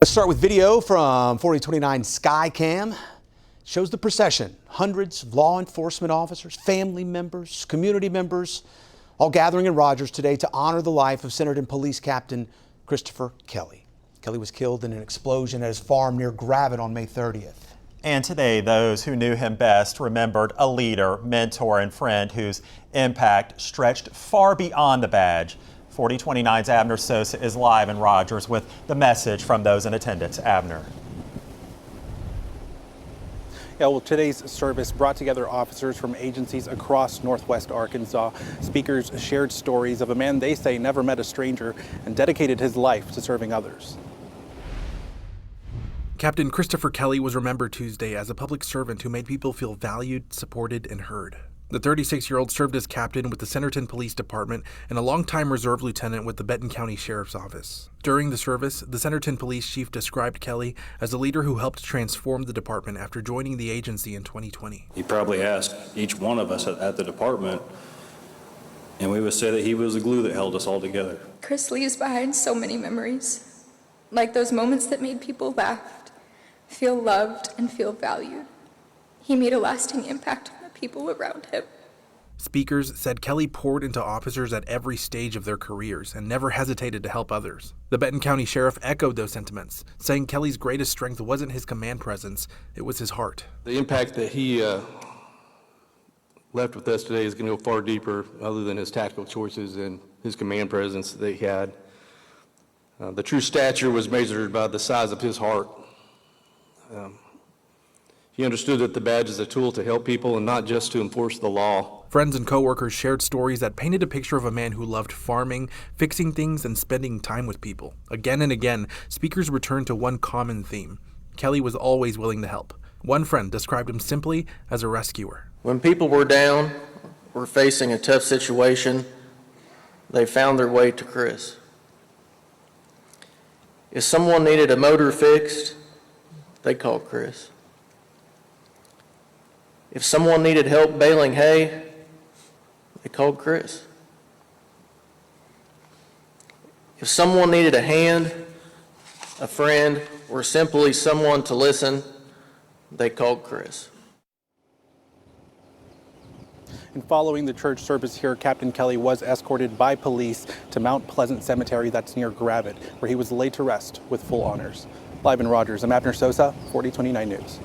Let's start with video from 4029 Skycam. Shows the procession. Hundreds of law enforcement officers, family members, community members, all gathering in Rogers today to honor the life of Centerton Police Captain Christopher Kelley. Kelley was killed in an explosion at his farm near Gravette on May 30th. And today, those who knew him best remembered a leader, mentor, and friend whose impact stretched far beyond the badge. 4029's Abner Sosa is live in Rogers with the message from those in attendance. Abner. Yeah, well, today's service brought together officers from agencies across Northwest Arkansas. Speakers shared stories of a man they say never met a stranger and dedicated his life to serving others. Captain Christopher Kelley was remembered Tuesday as a public servant who made people feel valued, supported, and heard. The 36-year-old served as captain with the Centerton Police Department and a longtime reserve lieutenant with the Benton County Sheriff's Office. During the service, the Centerton Police Chief described Kelley as a leader who helped transform the department after joining the agency in 2020. He probably asked each one of us at the department, and we would say that he was the glue that held us all together. Chris leaves behind so many memories, like those moments that made people laugh, feel loved, and feel valued. He made a lasting impact on the people around him. Speakers said Kelley poured into officers at every stage of their careers and never hesitated to help others. The Benton County Sheriff echoed those sentiments, saying Kelley's greatest strength wasn't his command presence, it was his heart. The impact that he left with us today is going to go far deeper other than his tactical choices and his command presence that he had. The true stature was measured by the size of his heart. He understood that the badge is a tool to help people and not just to enforce the law. Friends and coworkers shared stories that painted a picture of a man who loved farming, fixing things, and spending time with people. Again and again, speakers returned to one common theme. Kelley was always willing to help. One friend described him simply as a rescuer. When people were down or facing a tough situation, they found their way to Chris. If someone needed a motor fixed, they called Chris. If someone needed help baling hay, they called Chris. If someone needed a hand, a friend, or simply someone to listen, they called Chris. And following the church service here, Captain Kelley was escorted by police to Mount Pleasant Cemetery that's near Gravette, where he was laid to rest with full honors. Live in Rogers, I'm Abner Sosa, 4029 News.